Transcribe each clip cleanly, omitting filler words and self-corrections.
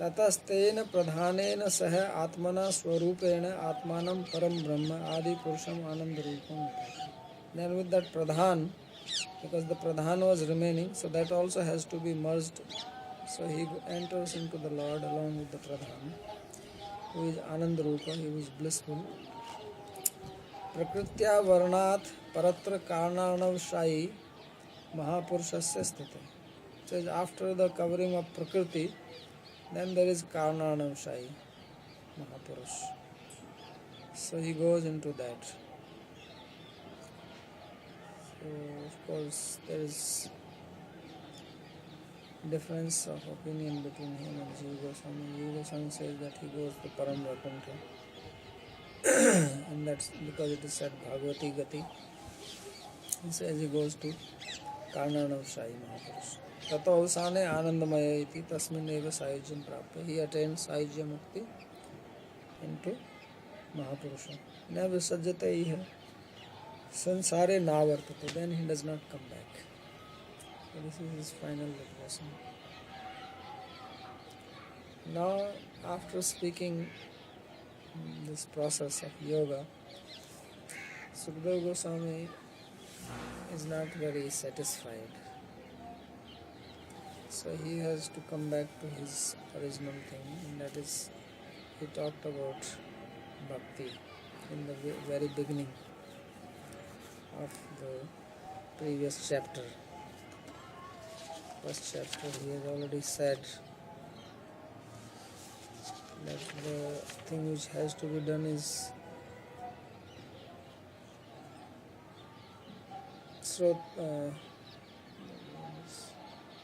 ततस्तेन प्रधानेन सह आत्मना स्वरूपेण आत्मानं परम ब्रह्म आदि पुरुषम आनंद रूपम. Then with that pradhan, because the pradhan was remaining, so that also has to be merged. So he enters into the Lord along with the pradhan, who is Anand Rupa, he was blissful. Prakritya varnat paratra karnanavshai Mahapurusasya sthita. Says after the covering of Prakriti, then there is Karnanavshai Mahapurush. So he goes into that. So of course there is difference of opinion between him and Jiva Goswami. Jiva Goswami says that he goes to Param Vaikuntha. And that's because it is said Bhagavati Gati. He says he goes to Karnanavshai Mahapurush. Tato avsane anandamaya iti tasmin eva sayujyam prapta. He attains sayujya mukti into Mahapurusha. Na visajjate iha sansare navartate. Then he does not come back. So this is his final liberation. Now, after speaking this process of yoga, Sukadeva Goswami is not very satisfied. So he has to come back to his original thing, and that is, he talked about bhakti in the very beginning of the previous chapter. First chapter, he has already said that the thing which has to be done is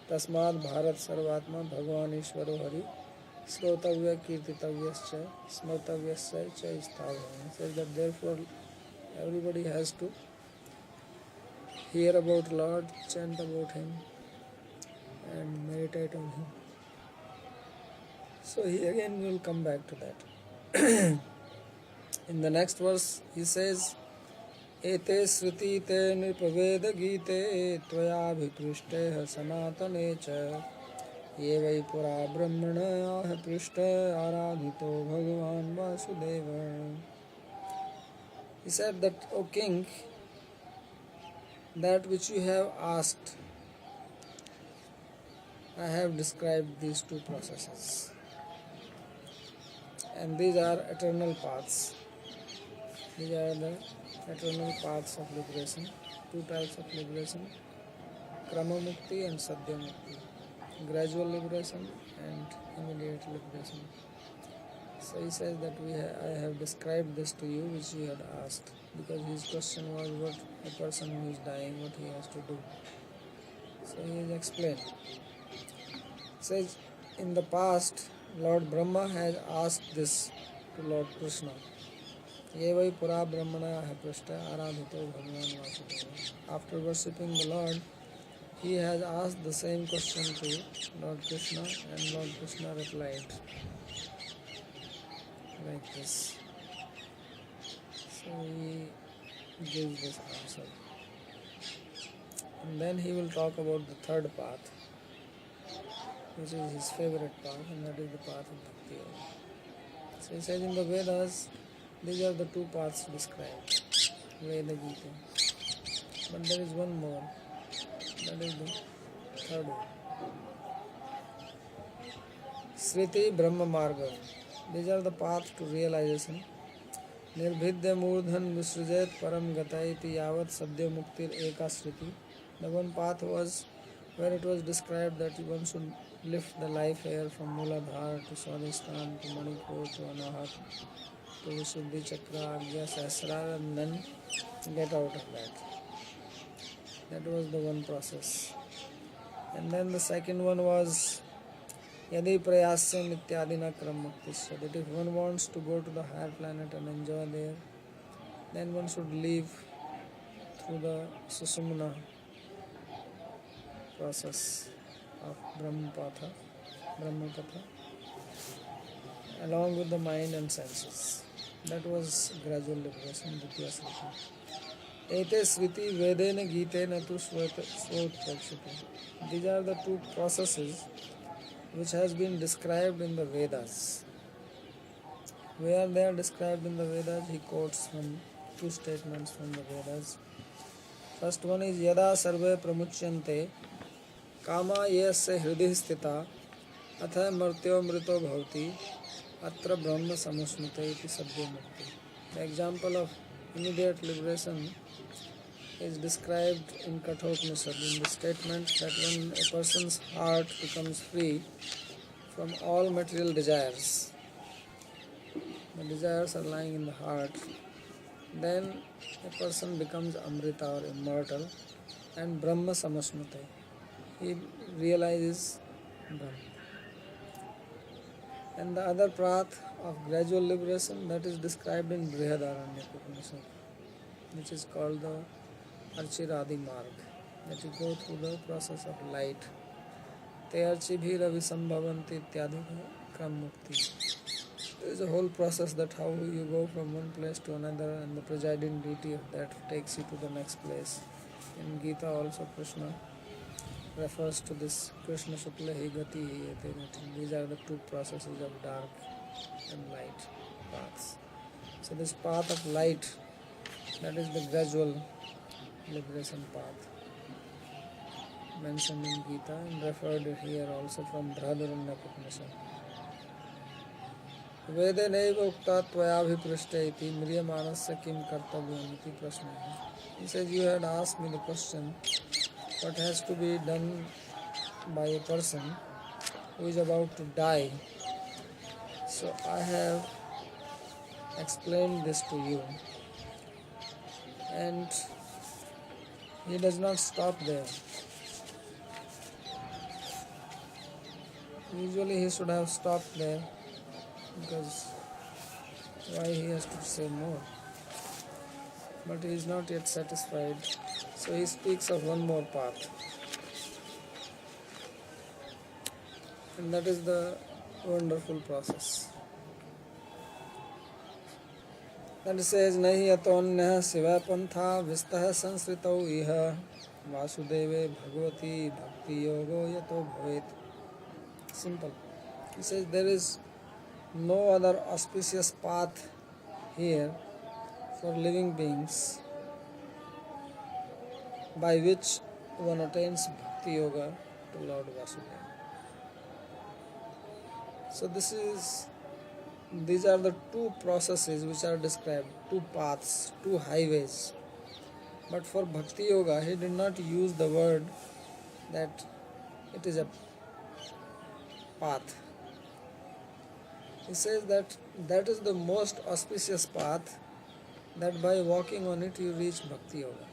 तस्माद् भारत सर्वात्मा भगवान ईश्वरो हरि श्रोतव्य कीर्तितव्यश्च स्मर्तव्यश्च च स्थावरः. Says that therefore everybody has to hear about Lord, chant about Him, and meditate on Him. So he again will come back to that. In the next verse he says, एते श्रुति ते नृपवेद गीते त्वयाभिपृष्टे सनातने च ये वै पुरा ब्रह्मण आह पृष्ठ आराधितो भगवान Vasudev. He said that, O king, that which you have asked, I have described these two processes, and these are eternal paths. These are the eternal paths of liberation, two types of liberation, Krama Mukti and Sadhya Mukti, gradual liberation and immediate liberation. So he says that I have described this to you which you had asked, because his question was what a person who is dying, what he has to do. So he has explained. He says, in the past, Lord Brahma has asked this to Lord Krishna. ये वै पुरा ब्रह्मणा पृष्ठ आराधितो भगवान Vasudev. After worshipping the Lord, he has asked the same question to Lord Krishna, and Lord Krishna replied like this. So he gives this answer. And then he will talk about the third path, which is his favorite path, and that is the path of Bhakti Yoga. So he says in the Vedas, these are the two paths described, Veda Gita. But there is one more, that is the third one. Sriti Brahma Marga. These are the paths to realization. Nirbhidya Murdhan Visrujet Param Gataiti Yavat Sadhya Muktir Eka Sriti. The one path was where it was described that one should lift the life air from Muladhara to Swadhisthana to Manipur to Anahat to Visuddhi Chakra, Agya Sahasrara, and then get out of that. That was the one process. And then the second one was Yadi Prayasyam Ityadina Kram Muktisya. That if one wants to go to the higher planet and enjoy there, then one should leave through the Susumna process of Brahmapatha, along with the mind and senses. That was gradual liberation, Ditya Sriti. Ete Sriti Vedena Gitena tu Svotpakshita. These are the two processes which has been described in the Vedas. Where they are described in the Vedas, he quotes from two statements from the Vedas. First one is Yada sarve pramuchyante kama yasya hridih sthita atha martyo mrito bhavati atra brahma samusmrite iti sadhya mukti. The example of immediate liberation is described in Kathopanishad in the statement that when a person's heart becomes free from all material desires, the desires are lying in the heart, then a person becomes Amrita or immortal and Brahma Samasmrite. He realizes Brahma. And the other path of gradual liberation, that is described in Brihadaranyaka Upanishad, which is called the Archiradi Marg, that you go through the process of light. Te archibhi ravi sambhavanti ityadi kram mukti. There is a whole process that how you go from one place to another, and the presiding deity of that takes you to the next place. In Gita also Krishna refers to this Krishna Shukla Hi Gati Hi Ete Gati. These are the two processes of dark and light paths. So this path of light, that is the gradual liberation path mentioned in Gita and referred here also from Brihadaranyaka Upanishad. वेदे नैव उक्ता त्वयाभिपृष्टे इति म्रियमाणस्य किं कर्तव्यम् इति प्रश्नः. He says, you had asked me the question, what has to be done by a person who is about to die. So I have explained this to you. And he does not stop there. Usually he should have stopped there, because why he has to say more? But he is not yet satisfied, so he speaks of one more path, and that is the wonderful process. That says, Nahi atonyah siva pantha vistah sansritau iha vasudeve bhagavati bhakti yogo yato bhavet. Simple. He says there is no other auspicious path here for living beings by which one attains Bhakti Yoga to Lord Vasudeva. So these are the two processes which are described, two paths, two highways. But for Bhakti Yoga, he did not use the word that it is a path. He says that is the most auspicious path, that by walking on it you reach Bhakti Yoga.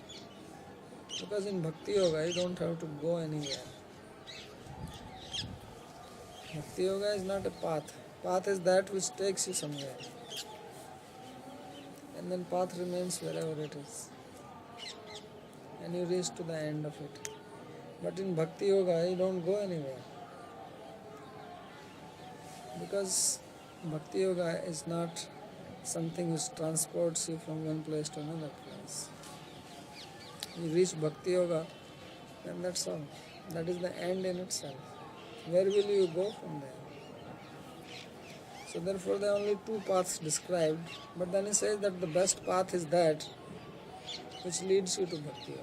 Because in Bhakti Yoga you don't have to go anywhere. Bhakti Yoga is not a path. Path is that which takes you somewhere. And then path remains wherever it is. And you reach to the end of it. But in Bhakti Yoga you don't go anywhere. Because Bhakti Yoga is not something which transports you from one place to another place. You reach Bhakti Yoga, and that's all. That is the end in itself. Where will you go from there? So therefore there are only two paths described, but then he says that the best path is that which leads you to Bhakti Yoga.